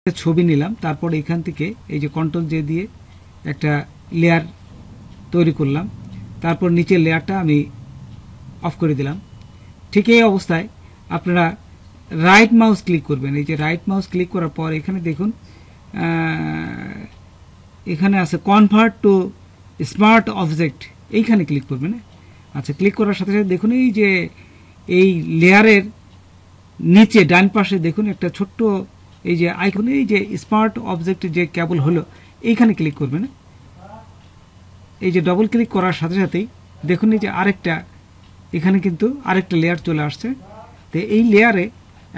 ছবি নিলাম, তারপর এখান থেকে এই যে কন্ট্রোল জে দিয়ে একটা লেয়ার তৈরি করলাম, তারপর নিচের লেয়ারটা আমি অফ করে দিলাম। ঠিক এই অবস্থায় আপনারা রাইট মাউস ক্লিক করবেন। এই যে রাইট মাউস ক্লিক করার পর এখানে দেখুন এখানে আছে কনভার্ট টু স্মার্ট অবজেক্ট, এইখানে ক্লিক করবেন। আচ্ছা, ক্লিক করার সাথে সাথে দেখুন এই যে এই লেয়ারের নিচে ডান পাশে দেখুন একটা ছোট্ট এই যে আইকন, এই যে স্মার্ট অবজেক্ট যে কেবল হলো এইখানে ক্লিক করবেন। এই যে ডবল ক্লিক করার সাথে সাথেই দেখুন এই যে আরেকটা এখানে কিন্তু আরেকটা লেয়ার চলে আসছে। তো এই লেয়ারে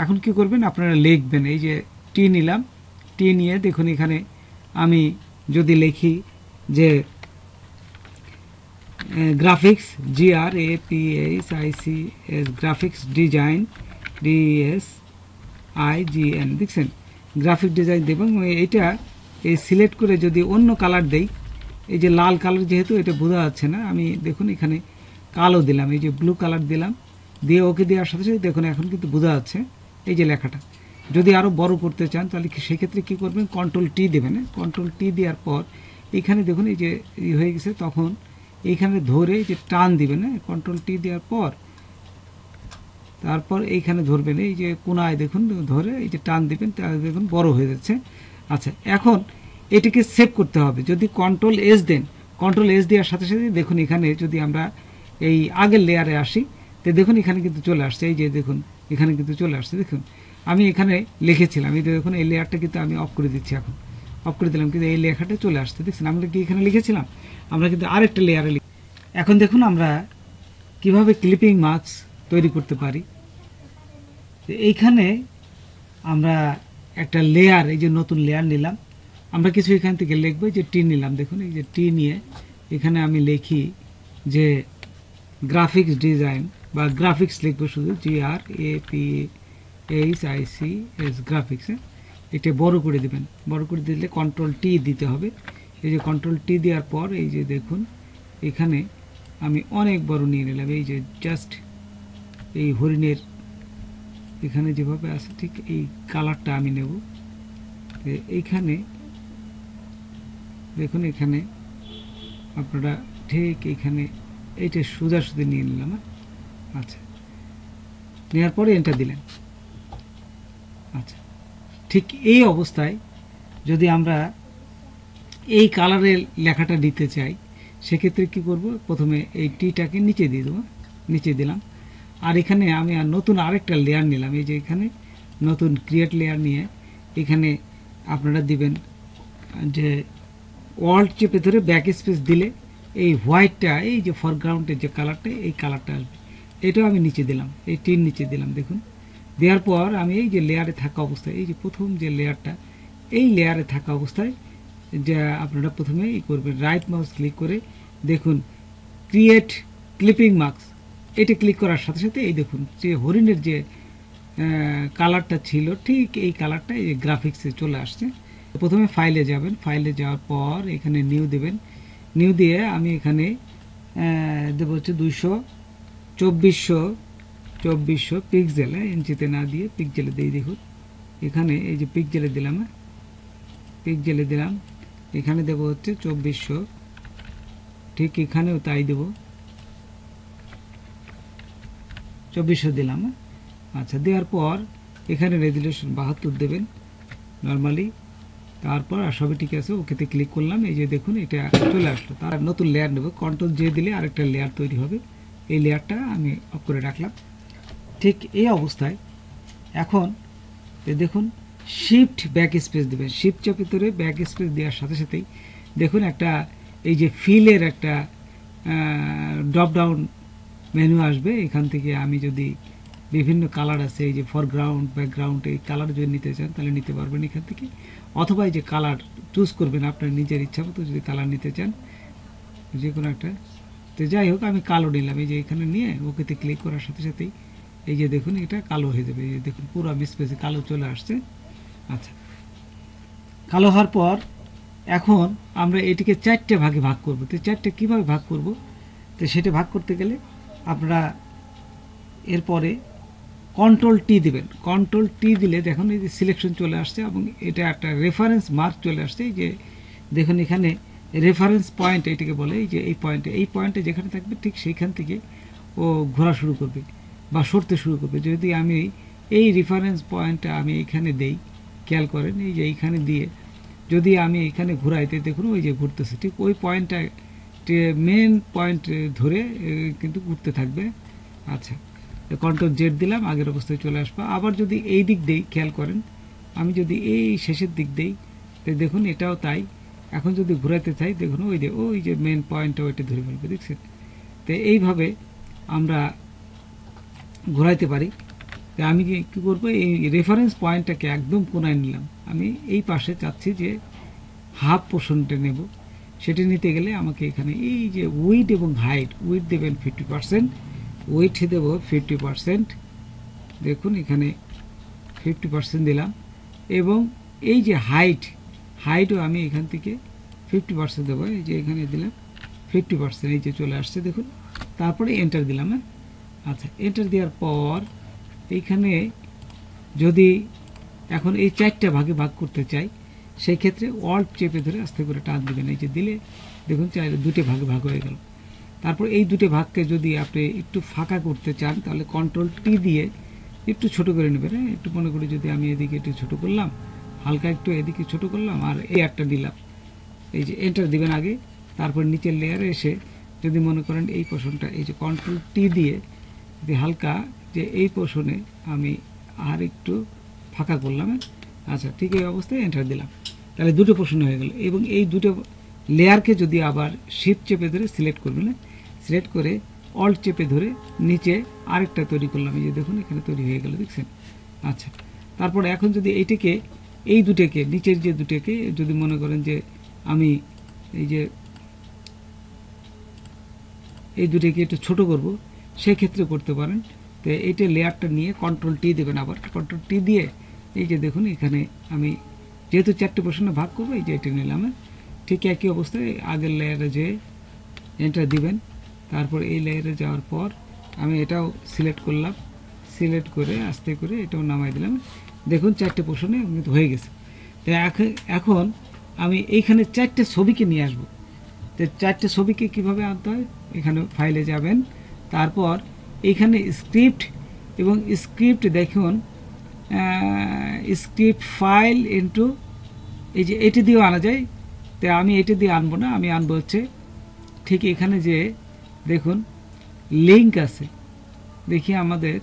এখন কি করবেন, আপনারা লিখবেন। এই যে টি নিলাম, টি নিয়ে দেখুন এখানে আমি যদি লিখি যে graphics GRAPHICS graphics design DSIGN, দেখছেন গ্রাফিক ডিজাইন দেবেন। এটা এই সিলেক্ট করে যদি অন্য কালার দেই, এই যে লাল কালার যেহেতু এটা বোঝা যাচ্ছে না, আমি দেখুন এখানে কালো দিলাম, এই যে ব্লু কালার দিলাম, দিয়ে ওকে দেওয়ার সাথে সাথে দেখুন এখন কিন্তু বোঝা যাচ্ছে এই যে লেখাটা। যদি আরও বড় করতে চান তাহলে সেক্ষেত্রে কী করবেন, কন্ট্রোল টি দেবেন। কন্ট্রোল টি দেওয়ার পর এখানে দেখুন এই যে হয়ে গেছে, তখন এইখানে ধরে এই যে টান দিবেন। কন্ট্রোল টি দেওয়ার পর তারপর এইখানে ধরবেন, এই যে কোনায় দেখুন ধরে এই যে টান দিবেন, তাহলে দেখুন বড় হয়ে যাচ্ছে। আচ্ছা, এখন এটিকে সেভ করতে হবে। যদি কন্ট্রোল এস দেন, কন্ট্রোল এস দেওয়ার সাথে সাথে দেখুন এখানে যদি আমরা এই আগের লেয়ারে আসি, তো দেখুন এখানে কিন্তু চলে আসছে। এই যে দেখুন এখানে কিন্তু চলে আসছে। দেখুন আমি এখানে লিখেছিলাম, এই দেখুন এই লেয়ারটা কিন্তু আমি অফ করে দিচ্ছি, এখন অফ করে দিলাম, কিন্তু এই লেখাটা চলে আসছে। দেখছেন আমরা কি এখানে লিখেছিলাম, আমরা কিন্তু আরেকটা লেয়ারে লিখি। এখন দেখুন আমরা কিভাবে ক্লিপিং মার্কস তৈরি করতে পারি। এইখানে আমরা একটা লেয়ার, এই যে নতুন লেয়ার নিলাম, আমরা কিছু এখান থেকে লিখবো। যে টি নিলাম, দেখুন এই যে টি নিয়ে এখানে আমি লিখি যে গ্রাফিক্স ডিজাইন বা গ্রাফিক্স লিখবো, শুধু GRAPHICS গ্রাফিক্স। এটা বড় করে দিবেন, বড় করে দিলে কন্ট্রোল টি দিতে হবে। এই যে কন্ট্রোল টি দেওয়ার পর এই যে দেখুন এখানে আমি অনেক বড় নিয়ে নিলাম। এই যে জাস্ট এই হরিণের এখানে যেভাবে আছে ঠিক এই কালারটা আমি নেব। এইখানে দেখুন এখানে আপনারা ঠিক এইখানে এইটা সোজাসুজি নিয়ে নিলাম। আচ্ছা, নেওয়ার পরে এন্টার দিলেন। আচ্ছা, ঠিক এই অবস্থায় যদি আমরা এই কালারের লেখাটা দিতে চাই, সেক্ষেত্রে কি করব, প্রথমে এই টিটাকে নিচে দিয়ে দেবো, নিচে দিলাম। আর এখানে আমি নতুন আরেকটা লেয়ার নিলাম। এই যে এখানে নতুন ক্রিয়েট লেয়ার নিয়ে এখানে আপনারা দিবেন যে ওয়ার্ল্ড চেপে ধরে ব্যাক স্পেস দিলে এই হোয়াইটটা, এই যে ফরগ্রাউন্ডের যে কালারটা, এই কালারটা আসবে। এটাও আমি নিচে দিলাম, এই টির নিচে দিলাম। দেখুন দেওয়ার পর আমি এই যে লেয়ারে থাকা অবস্থায়, এই যে প্রথম যে লেয়ারটা, এই লেয়ারে থাকা অবস্থায় যে আপনারা প্রথমে এই করবেন, রাইট মাউস ক্লিক করে দেখুন ক্রিয়েট ক্লিপিং মার্কস, এটা ক্লিক করার সাথে সাথে এই দেখুন যে হরিণের যে কালারটা ছিল ঠিক এই কালারটা এই গ্রাফিক্সে চলে আসছে। প্রথমে ফাইলে যাবেন, ফাইলে যাওয়ার পর এখানে নিউ দেবেন। নিউ দিয়ে আমি এখানে দেবো হচ্ছে 2400 পিক্সেল, ইঞ্চিতে না দিয়ে পিক্সেলে দিয়ে দেখুন এখানে এই যে পিক্সেলে দিলাম, পিক্সেলে দিলাম। এখানে দেবো হচ্ছে 2400, ঠিক এখানেও তাই দেব, 2400 দিলাম। আচ্ছা, দেওয়ার পর এখানে রেজুলেশন 72 দেবেন নর্মালি। তারপর আর সবই ঠিক আছে, ওকেতে ক্লিক করলাম। এই যে দেখুন এটা চলে আসলো। তার নতুন লেয়ার নেব, কন্ট্রোল জে দিলে আরেকটা লেয়ার তৈরি হবে। এই লেয়ারটা আমি অফ করে রাখলাম। ঠিক এই অবস্থায় এখন দেখুন শিফট ব্যাক স্পেস দেবেন, শিফট চাপে ধরে ব্যাক স্পেস দেওয়ার সাথে সাথেই দেখুন একটা এই যে ফিলের একটা ড্রপ ডাউন মেনু আসবে। এখান থেকে আমি যদি বিভিন্ন কালার আছে, এই যে ফরগ্রাউন্ড ব্যাকগ্রাউন্ড, এই কালার যদি নিতে চান তাহলে নিতে পারবেন এখান থেকে, অথবা এই যে কালার চুজ করবেন আপনার নিজের ইচ্ছা মতো যদি কালার নিতে চান যে কোনো একটা। তো যাই হোক আমি কালো নিলাম। এই যে এখানে নিয়ে ওকেতে ক্লিক করার সাথে সাথেই এই যে দেখুন এটা কালো হয়ে যাবে। এই যে দেখুন পুরো স্পেসে কালো চলে আসছে। আচ্ছা, কালো হওয়ার পর এখন আমরা এটিকে 4টে ভাগে ভাগ করব। তো 4টে কীভাবে ভাগ করব, তো সেটা ভাগ করতে গেলে আপনারা এরপরে কন্ট্রোল টি দিবেন। কন্ট্রোল টি দিলে দেখুন এই যে সিলেকশন চলে আসছে এবং এটা একটা রেফারেন্স মার্ক চলে আসছে। এই যে দেখুন এখানে রেফারেন্স পয়েন্ট এটাকে বলে, এই যে এই পয়েন্টে যেখানে থাকবে ঠিক সেইখান থেকে ও ঘোরা শুরু করবে বা সরতে শুরু করবে। যদি আমি এই রেফারেন্স পয়েন্টটা আমি এখানে দেই, খেয়াল করেন এই যে এইখানে দিয়ে যদি আমি এখানে ঘুরাইতে দেখুন ওই যে ঘুরতেছে, ঠিক ওই পয়েন্টটা মেন পয়েন্ট ধরে কিন্তু ঘুরতে থাকবে। আচ্ছা, কন্ট্রোল জেড দিলাম, আগের অবস্থায় চলে আসবো। আবার যদি এই দিক দেই, খেয়াল করেন আমি যদি এই শেষের দিক দেই দেখুন এটাও তাই। এখন যদি ঘুরাইতে চাই দেখুন ওই যে মেন পয়েন্টটা ওইটা ধরে ফেলবে, দেখছেন? তো এইভাবে আমরা ঘোরাইতে পারি। তো আমি কি করব, এই রেফারেন্স পয়েন্টটাকে একদম কোনায় নিলাম। আমি এই পাশে চাচ্ছি যে হাফ পোর্শনটা নেব। সেটা নিতে গেলে আমাকে এখানে এই যে উইড এবং হাইট, উইড দেবেন 50%, উইড দেব 50%। দেখুন এখানে 50% দিলাম এবং এই যে হাইটও আমি এখান থেকে 50% দেবো। এই যে এখানে দিলাম 50%, এই যে চলে আসছে দেখুন। তারপরে এন্টার দিলাম। আচ্ছা, এন্টার দেওয়ার পর এইখানে যদি এখন এই 4টা ভাগে ভাগ করতে চাই, সেই ক্ষেত্রে অল্ট চেপে ধরে আস্তে করে টান দিবেন। এই যে দিলে দেখুন 2টে ভাগে ভাগ হয়ে গেল। তারপর এই 2টে ভাগকে যদি আপনি একটু ফাঁকা করতে চান তাহলে কন্ট্রোল টি দিয়ে একটু ছোট করে নেবেন। একটু মনে করি যদি আমি এদিকে একটু ছোট করলাম, হালকা একটু এদিকে ছোট করলাম আর এই একটা দিলাম। এই যে এন্টার দিবেন আগে, তারপর নিচের লেয়ারে এসে যদি মনে করেন এই পোর্শনটা এই যে কন্ট্রোল টি দিয়ে যদি হালকা যে এই পোর্শনে আমি আর একটু ফাঁকা করলাম। আচ্ছা, ঠিক এই অবস্থায় এন্টার দিলাম, তাহলে 2টো পোর্শন হয়ে গেল। এবং এই 2টো লেয়ারকে যদি আবার শিফট চেপে ধরে সিলেক্ট করবেন, সিলেক্ট করে অল্ট চেপে ধরে নিচে আরেকটা তৈরি করলাম। এই যে দেখুন এখানে তৈরি হয়ে গেল, দেখছেন? আচ্ছা, তারপর এখন যদি এইটাকে এই 2টোকে নিচের যে 2টোকে যদি মনে করেন যে আমি এই 2টোকে একটু ছোট করব, সেই ক্ষেত্রে করতে পারেন। তো এইটা লেয়ারটা নিয়ে কন্ট্রোল টি দেবেন, আবার কন্ট্রোল টি দিয়ে এই যে দেখুন এখানে আমি যেহেতু 4টে পোর্শনে ভাগ করবো, এই যে এটা নিলাম। ঠিক একই অবস্থায় আগের লেয়ারে যে এন্টার দিবেন, তারপর এই লেয়ারে যাওয়ার পর আমি এটাও সিলেক্ট করলাম, সিলেক্ট করে আস্তে করে এটাও নামাই দিলাম। দেখুন 4টে পোর্শনে কিন্তু হয়ে গেছে। তো এখন আমি এইখানে 4টে ছবিকে নিয়ে আসবো। তো 4টে ছবিকে কিভাবে আনতে হয়, এখানে ফাইলে যাবেন, তারপর এখানে স্ক্রিপ্ট এবং স্ক্রিপ্ট দেখুন স্ক্রিপ্ট ফাইল ইনটু এই যে এটি দিয়েও আনা যায়। তো আমি এটি দিয়ে আনবো না, আমি আনবো হচ্ছে ঠিক এখানে যে দেখুন লিঙ্ক আছে, দেখি আমাদের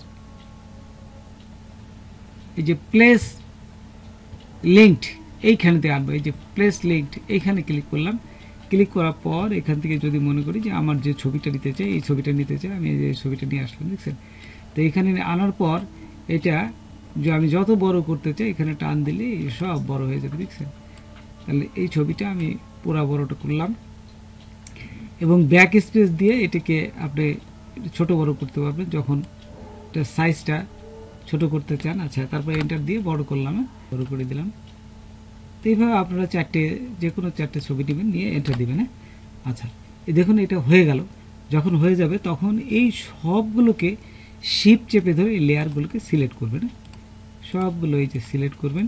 এই যে প্লেস লিঙ্কড এইখানেতে আনবো। এই যে প্লেস লিঙ্কড এইখানে ক্লিক করলাম। ক্লিক করার পর এখান থেকে যদি মনে করি যে আমার যে ছবিটা নিতে চাই, এই ছবিটা নিতে চাই, আমি এই যে ছবিটা নিয়ে আসলাম, দেখছেন? তো এখানে আনার পর এটা যে আমি যত বড় করতে চাই এখানে টান দিলে সব বড় হয়ে যাবে, দেখছেন? তাহলে এই ছবিটা আমি পুরো বড়টা করলাম এবং ব্যাক স্পেস দিয়ে এটাকে আপনি ছোট বড় করতে পারবেন যখন এটা সাইজটা ছোট করতে চান। আচ্ছা, তারপর এন্টার দিয়ে বড় করলাম, বড় করে দিলাম। তো এইভাবে আপনারা যে কোনো 4টে ছবি নেবেন, নিয়ে এন্টার দিবেন। আচ্ছা, দেখুন এটা হয়ে গেল। যখন হয়ে যাবে তখন এই সবগুলোকে শিফট চেপে ধরে এই লেয়ারগুলোকে সিলেক্ট করবেন। সবগুলো এই যে সিলেক্ট করবেন,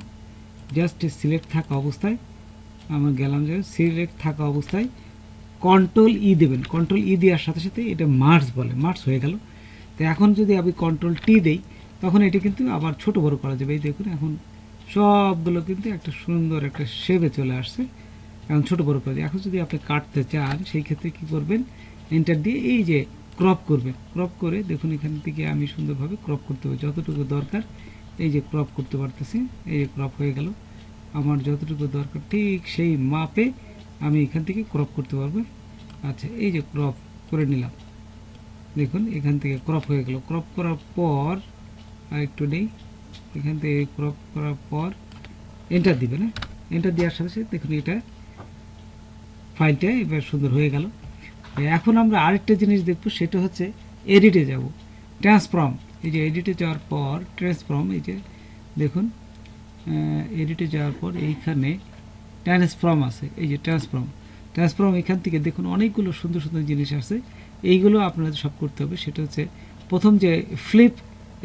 জাস্ট সিলেক্ট থাকা অবস্থায় আমার গেলাম, যে সিলেক্ট থাকা অবস্থায় কন্ট্রোল ই দেবেন। কন্ট্রোল ই দেওয়ার সাথে সাথে এটা মার্জ বলে, মার্জ হয়ে গেল। তো এখন যদি আমি কন্ট্রোল টি দেই তখন এটি কিন্তু আবার ছোট বড় করা যাবে। এই দেখুন এখন সবগুলো কিন্তু একটা সুন্দর একটা শেপে চলে আসছে। এখন ছোট বড় করে এখন যদি আপনি কাটতে চান সেই ক্ষেত্রে কি করবেন, এন্টার দিয়ে এই যে ক্রপ করবেন। ক্রপ করে দেখুন এখান থেকে আমি সুন্দরভাবে ক্রপ করতে হবে, যতটুকু দরকার এই যে ক্রপ করতে পারতেছি। এই যে ক্রপ হয়ে গেল, আমার যতটুকু দরকার ঠিক সেই মাপে আমি এখান থেকে ক্রপ করতে পারবো। আচ্ছা, এই যে ক্রপ করে নিলাম, দেখুন এখান থেকে ক্রপ হয়ে গেল। ক্রপ করার পর আর একটু নেই, এখান থেকে ক্রপ করার পর এন্টার দিবেন। এন্টার দেওয়ার সাথে সাথে দেখুন এটা ফাইলটা এবার সুন্দর হয়ে গেল। এখন আমরা আরেকটা জিনিস দেখবো, সেটা হচ্ছে এডিটে যাব, ট্রান্সফর্ম। এই যে এডিটে যাওয়ার পর ট্রান্সফর্ম, এই যে দেখুন এডিটে যাওয়ার পর এইখানে ট্রান্সফর্ম আছে। এই যে ট্রান্সফর্ম এখান থেকে দেখুন অনেকগুলো সুন্দর সুন্দর জিনিস আছে। এইগুলো আপনাদের সব করতে হবে। সেটা হচ্ছে প্রথম যে ফ্লিপ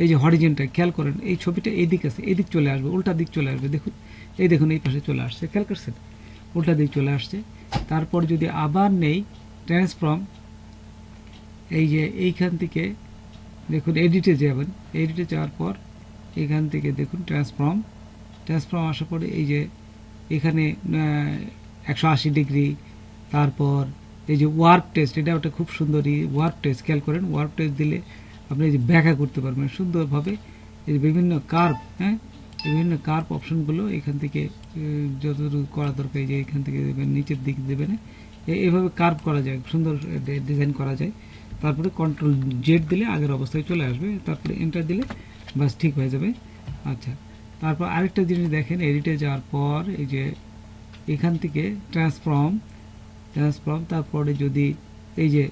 এই যে হরিজেন্টাল খেয়াল করেন, এই ছবিটা এই দিক আছে, এই দিক চলে আসবে, উল্টা দিক চলে আসবে, দেখুন এই দেখুন এই পাশে চলে আসছে, খেয়াল করছেন উল্টা দিক চলে আসছে। তারপর যদি আবার নেই ট্রান্সফর্ম, এই যে এইখান থেকে দেখুন এডিটে যাবেন, এডিটে যাওয়ার পর এখান থেকে দেখুন ট্রান্সফর্ম, ট্রান্সফর্ম আসার পরে এই যে এখানে 180 ডিগ্রি, তারপর এই যে ওয়ার্ক টেস্ট, এটা ওটা খুব সুন্দরই ওয়ার্ক টেস্ট, খেয়াল করেন ওয়ার্ক টেস্ট দিলে আপনি এই যে ব্যাখ্যা করতে পারবেন সুন্দরভাবে। এই যে বিভিন্ন কার্ভ, হ্যাঁ বিভিন্ন কার্ভ অপশনগুলো এখান থেকে যতটুকু করা দরকার এই যে এখান থেকে দেবেন, নিচের দিক দেবেন, এইভাবে কার্ভ করা যায়, সুন্দর ডিজাইন করা যায়। তারপরে কন্ট্রোল জেড দিলে আগের অবস্থায় চলে আসবে, তারপরে এন্টার দিলে বাস ঠিক হয়ে যাবে। আচ্ছা, তারপর আরেকটা জিনিস দেখেন, এডিটে যাওয়ার পর এই যে এখান থেকে ট্রান্সফর্ম, ট্রান্সফর্ম তারপরে যদি এই যে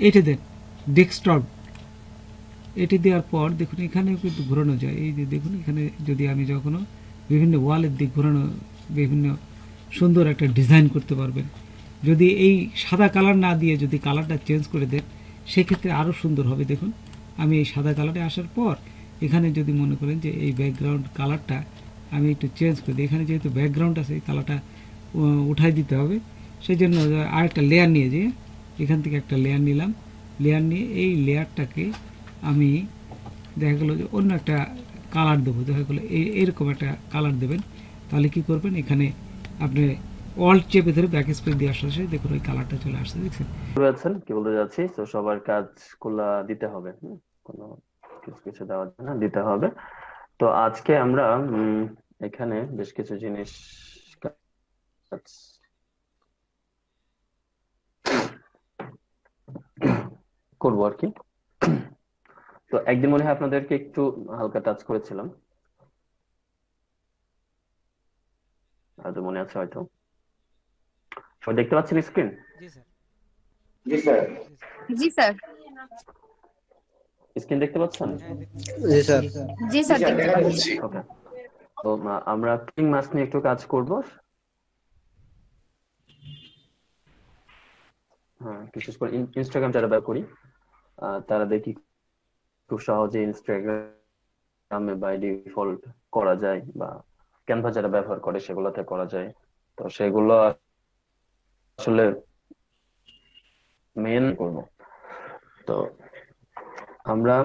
এটা দেন ডেস্কটপ, এটি দেওয়ার পর দেখুন এখানেও কিন্তু ঘোরানো যায়, এই যে দেখুন এখানে যদি আমি যখনও বিভিন্ন ওয়ালের দিক ঘোরানো, বিভিন্ন সুন্দর একটা ডিজাইন করতে পারবেন। যদি এই সাদা কালার না দিয়ে যদি কালারটা চেঞ্জ করে দেন সেক্ষেত্রে আরও সুন্দর হবে। দেখুন আমি এই সাদা কালারে আসার পর এখানে যদি মনে করেন যে এই ব্যাকগ্রাউন্ড কালারটা আমি একটু চেঞ্জ করে দিই, এখানে যেহেতু ব্যাকগ্রাউন্ড আছে এই কালারটা উঠাই দিতে হবে, সেই জন্য আরেকটা লেয়ার নিয়ে যে এখান থেকে একটা লেয়ার নিলাম, লেয়ার নিয়ে এই লেয়ারটাকে আমি দেখা গেলো যে অন্য একটা কালার দেবো, দেখা গেলো এইরকম একটা কালার দেবেন। তাহলে কি করবেন, এখানে আপনি অল্ট চেপে ধরে ব্যাক স্পেস দিয়ে আসলে দেখুন ওই কালারটা চলে আসছে, দেখছেন। বুঝতে কি বলতে যাচ্ছি? তো সবার কাজগুলা দিতে হবে, কোনো কিছু কিছু দেওয়ার জন্য দিতে হবে। তো আজকে আমরা এখানে বেশ কিছু জিনিস কাজ করবো আর কি। তো একদিন মনে হয় আপনাদেরকে একটু হালকা টাচ করেছিলাম, আজ মনে আছে হয়তো। সবাই দেখতে পাচ্ছেন স্ক্রিন? জি স্যার। জি স্যার। জি স্যার। স্ক্রিন দেখতে পাচ্ছেন? হ্যাঁ দেখছি। জি স্যার। জি স্যার দেখতে পাচ্ছি। ওকে। তো আমরা ক্লিং মাস্ক নিয়ে একটু কাজ করব। হ্যাঁ, বিশেষ করে ইনস্টাগ্রাম যারা ব্যবহার করি তারা দেখি খুব সহজে ইনস্টাগ্রামে বাই ডিফল্ট করা যায়, বা ক্যানভা যারা ব্যবহার করে সেগুলোতে করা যায়। তো সেগুলো আসলে মেন করব। তো আমরা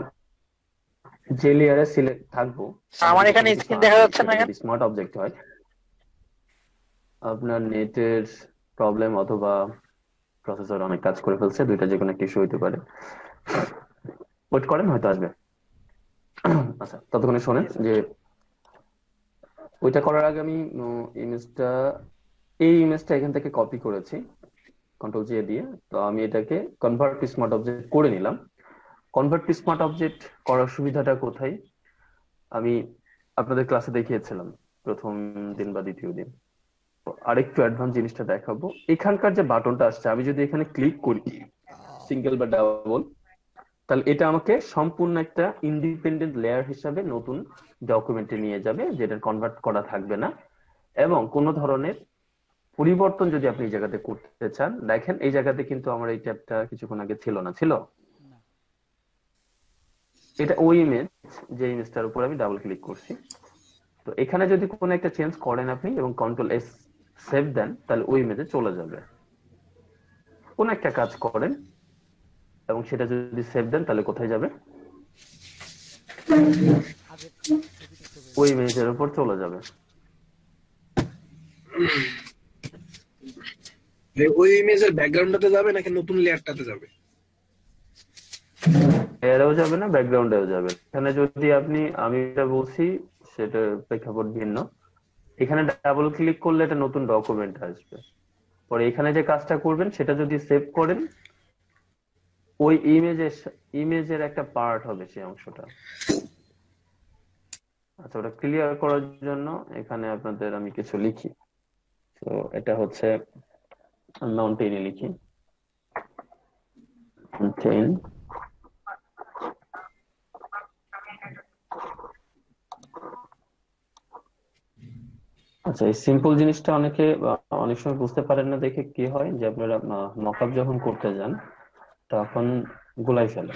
যে লেয়ারে সিলেক্ট থাকবো, আমার এখানে স্ক্রিন দেখা যাচ্ছে না কেন? স্মার্ট অবজেক্ট হয়। আপনার নেটের প্রবলেম অথবা প্রসেসর অনেক কাজ করে ফেলছে, দুইটা যে কোনো একটা ইস্যু হইতে পারে। ওয়েট করেন, হয়তো আসবে। আচ্ছা, ততক্ষণে শোনেন যে ওইটা করার আগে আমি এই ইমেজটা এখান থেকে কপি করেছি কন্ট্রোল জে দিয়ে। তো আমি এটাকে কনভার্ট টু স্মার্ট অবজেক্ট করে নিলাম। কনভার্ট টু স্মার্ট অবজেক্ট করার সুবিধাটা কোথায় আমি আপনাদের ক্লাসে দেখিয়েছিলাম প্রথম দিন বা দ্বিতীয় দিন। আরেকটু অ্যাডভান্স জিনিসটা দেখাবো। এখানকার যে বাটনটা আসছে, আমি যদি এখানে ক্লিক করি সিঙ্গেল বা ডাবল, তাহলে এটা আমাকে সম্পূর্ণ একটা ইন্ডিপেন্ডেন্ট লেয়ার হিসাবে নতুন ডকুমেন্টে নিয়ে যাবে, যেটা কনভার্ট করা থাকবে না। এবং কোনো ধরনের পরিবর্তন যদি আপনি এই জায়গাতে করতে চান, দেখেন এই জায়গাতে কিন্তু আমার এই ট্যাবটা কিছুক্ষণ আগে ছিল না, ছিল এটা ওই ইমেজ, যে ইমেজটার উপর আমি ডাবল ক্লিক করছি। তো এখানে যদি কোনো একটা চেঞ্জ করেন আপনি এবং কন্ট্রোল এস সেভ দেন, তাহলে ওই ইমেজে চলে যাবে। কোন একটা কাজ করেন এবং সেটা যদি সেভ দেন, তাহলে কোথায় যাবে? ওই ইমেজের উপর চলে যাবে। ওই ইমেজের ব্যাকগ্রাউন্ডটাতে যাবে নাকি নতুন লেয়ারটাতে যাবে? লেয়ারেও যাবে না, ব্যাকগ্রাউন্ডেও যাবে। এখানে যদি আমি এটা বলছি, সেটার প্রেক্ষাপট ভিন্ন। এখানে ডাবল ক্লিক করলে এটা নতুন ডকুমেন্ট আসবে। পরে এখানে যে কাজটা করবেন সেটা যদি সেভ করেন, ওই ইমেজের একটা পার্ট হবে সেই অংশটা। আচ্ছা, ওটা ক্লিয়ার করার জন্য এখানে আপনাদের আমি কিছু লিখি। তো এটা হচ্ছে মাউন্টেনে লিখি, মাউন্টেন। আচ্ছা, এই সিম্পল জিনিসটা অনেক সময় বুঝতে পারেন না, দেখে কি হয় যে আপনারা মকআপ যখন করতে যান তখন গোলাই ফেলে,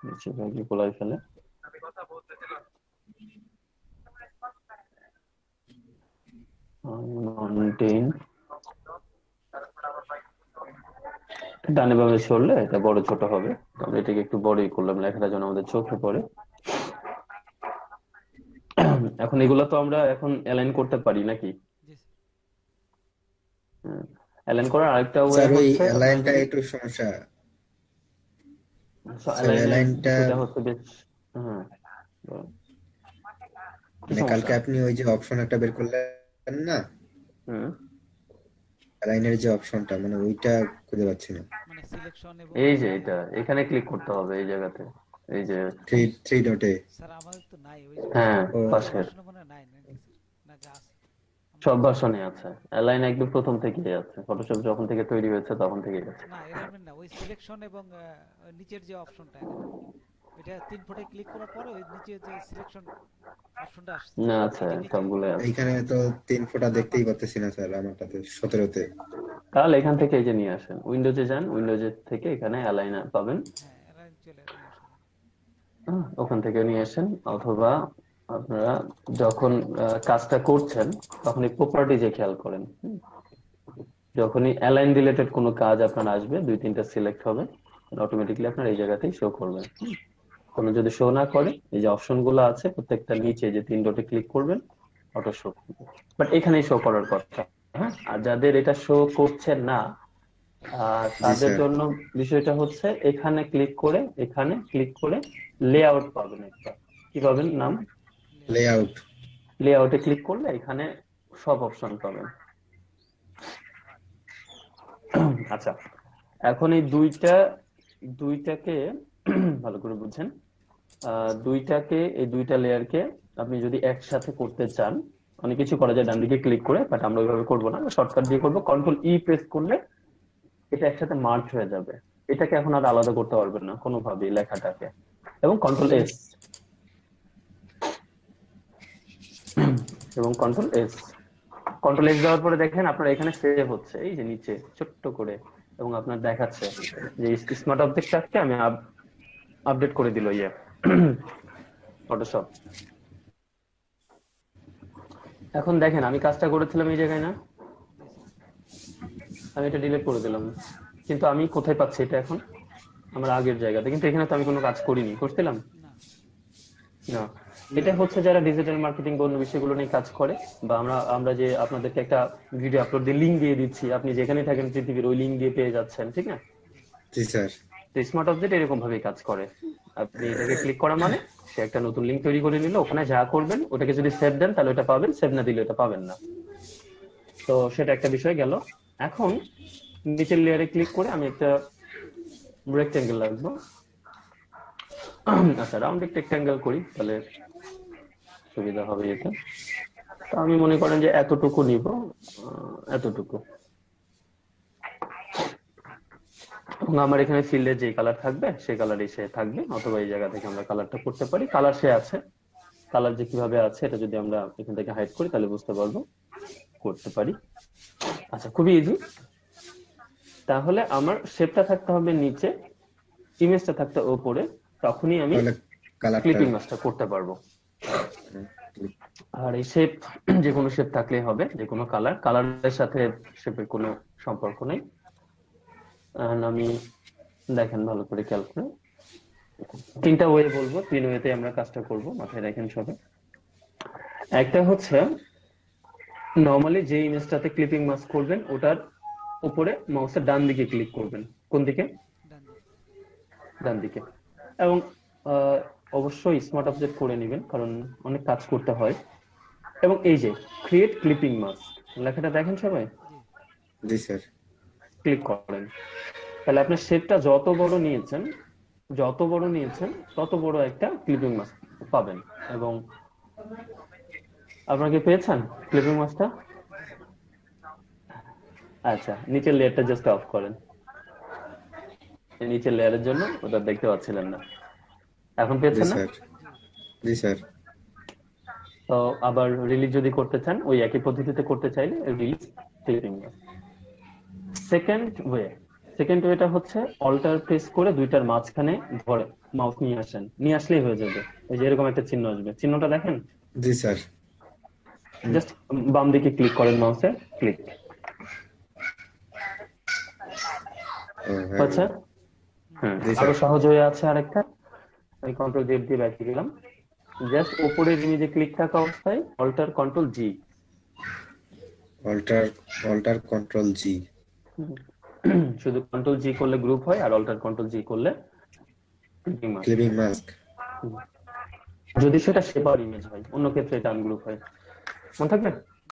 বেশিরভাগই গোলাই ফেলে। মাউন্টেন ডানে বামে সরলে এটা বড় ছোট হবে, তো আমরা এটাকে একটু বড়ই করলাম লেখাটা যেন আমাদের চোখে পড়ে। এখন এগুলো তো আমরা এখন অ্যালাইন করতে পারি নাকি? জি অ্যালাইন করার আরেকটা ওয়ে স্যার ওই হচ্ছে আপনারা অ্যালাইনটা যদি একটু সমস্যা। স্যার অ্যালাইনের অ্যালাইনটা এটা হচ্ছে বেশ, হ্যাঁ কি মানে কালকে সমস্যা? আপনি ওই যে অপশন একটা বের করলেন না, হুম অ্যালাইনের যে অপশনটা মানে ওইটা খুঁজে পাচ্ছি না। মানে সিলেকশন এবং এই যে এটা এখানে ক্লিক করতে হবে এই জায়গাতে, এই যে থ্রি থ্রি ডটে। স্যার আমাদের তো নাই ওই হ্যাঁ ও পাশের ভার্সনে মনে হয় নাই নাকি স্যার, নাকি আছে? সব ভার্সনে আছে, অ্যালাইন একদম প্রথম থেকেই আছে, ফটোশপ যখন থেকে তৈরি হয়েছে তখন থেকেই আছে। না অ্যালাইনমেন্ট না, ওই সিলেকশন এবং নিচের যে অপশনটা এখানে, ওইটা 3 ফুটে ক্লিক করার পরে ওই নিচে যে সিলেকশন অপশনটা আসছে না আছে, এইটার নিচে সবগুলো আছে। এইখানে তো 3 ফোঁটা না দেখতেই পাচ্ছে পাচ্ছি না স্যার আমারটাতে 17-তে। তাহলে এখান থেকে এই যে নিয়ে আসেন, উইন্ডোজে যান, উইন্ডোজে থেকে এখানে অ্যালাইন পাবেন, হ্যাঁ অ্যালাইন চলে নিয়ে আসা যায়। ওখান থেকে নিয়ে আসেন। অথবা আপনারা যখন কাজটা করছেন তখন এই প্রপার্টিজে খেয়াল করেন, যখনই অ্যালাইন রিলেটেড কোনো কাজ আপনার আসবে 2-3টা সিলেক্ট হবে, অটোমেটিক্যালি আপনার এই জায়গাতেই শো করবে। কোনো যদি শো না করে এই যে অপশন গুলো আছে প্রত্যেকটা নিচে যে 3 ডটে ক্লিক করবেন, অটো শো, বাট এখানেই শো করার কথা। হ্যাঁ, আর যাদের এটা শো করছে না জি তাদের স্যার। জন্য বিষয়টা হচ্ছে এখানে ক্লিক করে লেআউট পাবেন একটা, কি পাবেন নাম, লেআউট। লেআউট। লেআউটে ক্লিক করলে এখানে সব অপশন পাবেন। আচ্ছা, এখন এই দুইটাকে ভালো করে বুঝছেন, এই দুইটা লেয়ারকে আপনি যদি একসাথে করতে চান, অনেক কিছু করা যায় ডান দিকে ক্লিক করে, বাট আমরা ওইভাবে করবো না, শর্টকাট দিয়ে করবো। কন্ট্রোল প্রেস করলে এটা একসাথে মার্জ হয়ে যাবে, এটাকে এখন আর আলাদা করতে পারবেন না কোনোভাবেই লেখাটাকে। এবং কন্ট্রোল এস দেওয়ার পরে দেখেন আপনার এখানে সেভ হচ্ছে এই যে নিচে ছোট্ট করে, এবং আপনার দেখাচ্ছে যে স্মার্ট অবজেক্টটাকে আমি আপডেট করে দিল ফটোশপ। এখন দেখেন আমি কাজটা করেছিলাম এই জায়গায় না, আমি এটা ডিলিট করে দিলাম, কিন্তু আমি কোথায় পাচ্ছি এটা এখন, আমার আগের জায়গাতে, কিন্তু এখানে তো আমি কোনো কাজ করিনি, করছিলাম না না। এটা হচ্ছে যারা ডিজিটাল মার্কেটিং বা অন্য বিষয়গুলো নিয়ে কাজ করে, বা আমরা যে আপনাদেরকে একটা ভিডিও আপলোড দিয়ে লিঙ্ক দিয়ে দিচ্ছি, আপনি যেখানে থাকেন পৃথিবীর ওই লিঙ্ক দিয়ে পেয়ে যাচ্ছেন, ঠিক না? জি স্যার। তো স্মার্ট অবজেক্ট এরকম ভাবে কাজ করে, আপনি এটাকে ক্লিক করা মানে সে একটা নতুন লিঙ্ক তৈরি করে নিল, ওখানে যা করবেন ওটাকে যদি সেভ দেন তাহলে ওটা পাবেন, সেভ না দিলে ওটা পাবেন না। তো সেটা একটা বিষয় গেল। এখন নিচের লেয়ারে ক্লিক করে আমি একটা রেক্টেঙ্গেল রাখবো। আচ্ছা, রাউন্ড রেক্টেঙ্গেল করি তাহলে সুবিধা হবে এটা। তো আমি মনে করেন যে এতটুকু নিব, এতটুকু, এবং আমার এখানে ফিল্ডে যে কালার থাকবে সেই কালারই সে থাকবে, অথবা এই জায়গা থেকে আমরা কালারটা করতে পারি। কালার সে আছে, কালার যে কিভাবে আছে এটা যদি আমরা এখান থেকে হাইড করি তাহলে বুঝতে পারবো, করতে পারি। আচ্ছা, খুবই ইজি। তাহলে আমার শেপটা থাকতে হবে নিচে, ইমেজটা থাকতে উপরে, তখনই আমি তাহলে কালারটা ক্লিপিং মাছটা করতে পারবো। আর এই শেপ যে কোনো শেপ থাকলেই হবে, যে কোনো কালারের সাথে শেপের কোনো সম্পর্ক নেই। আমি দেখেন ভালো করে খেয়াল করে 3টা ওয়ে বলবো, 3 ওয়েতে আমরা কাজটা করব, মাথায় রাখেন সবাই। একটা হচ্ছে নরমালি যে ইমেজটাতে ক্লিপিং মাস্ক করবেন ওটার উপরে মাউসের ডান দিকে ক্লিক করবেন। কোন দিকে? ডান দিকে। ডান দিকে। এবং অবশ্যই স্মার্ট অবজেক্ট করে নেবেন, কারণ অনেক কাজ করতে হয়। এবং এই যে ক্রিয়েট ক্লিপিং মাস্ক লেখাটা দেখেন সবাই, জি স্যার। ক্লিক করেন, তাহলে আপনার শেপটা যত বড় নিয়েছেন তত বড় একটা ক্লিপিং মাস্ক পাবেন। এবং আপনারা কি পেয়েছেন ক্লিপিং মাস্কটা? আচ্ছা, নিচের লেয়ারটা জাস্ট অফ করেন, নিচের লেয়ারের জন্য ওটা দেখতে পাচ্ছিলেন না, এখন জি পেয়েছেন না? স্যার। জি স্যার। তো আবার রিলিজ যদি করতে চান ওই একই পদ্ধতিতে করতে চাইলে রিলিজ ক্লিপিং মাস্ক। সেকেন্ড ওয়েটা হচ্ছে অল্টার প্রেস করে দুইটার মাঝখানে ধরে মাউস নিয়ে আসলেই হয়ে যাবে। এই যে এরকম একটা চিহ্ন আসবে, চিহ্নটা দেখেন? জি স্যার। জাস্ট বাম দিকে ক্লিক করেন মাউসে, ক্লিক। হ্যাঁ আচ্ছা, হুম, জি আরো স্যার। সহজ হয়ে আছে আরেকটা। আমি কন্ট্রোল জেড দিয়ে ব্যাকে গেলাম, জাস্ট উপরের ইমেজে ক্লিক থাকা অবস্থায় alter control G. Alter alter control G. শুধু কন্ট্রোল জি করলে গ্রুপ হয়, আর অল্টার কন্ট্রোল জি করলে ক্লিপিং মাস্ক। Clipping mask. যদি সেটা সেপার ইমেজ হয়, অন্য ক্ষেত্রে এটা আনগ্রুপ হয়। মনে থাকবে?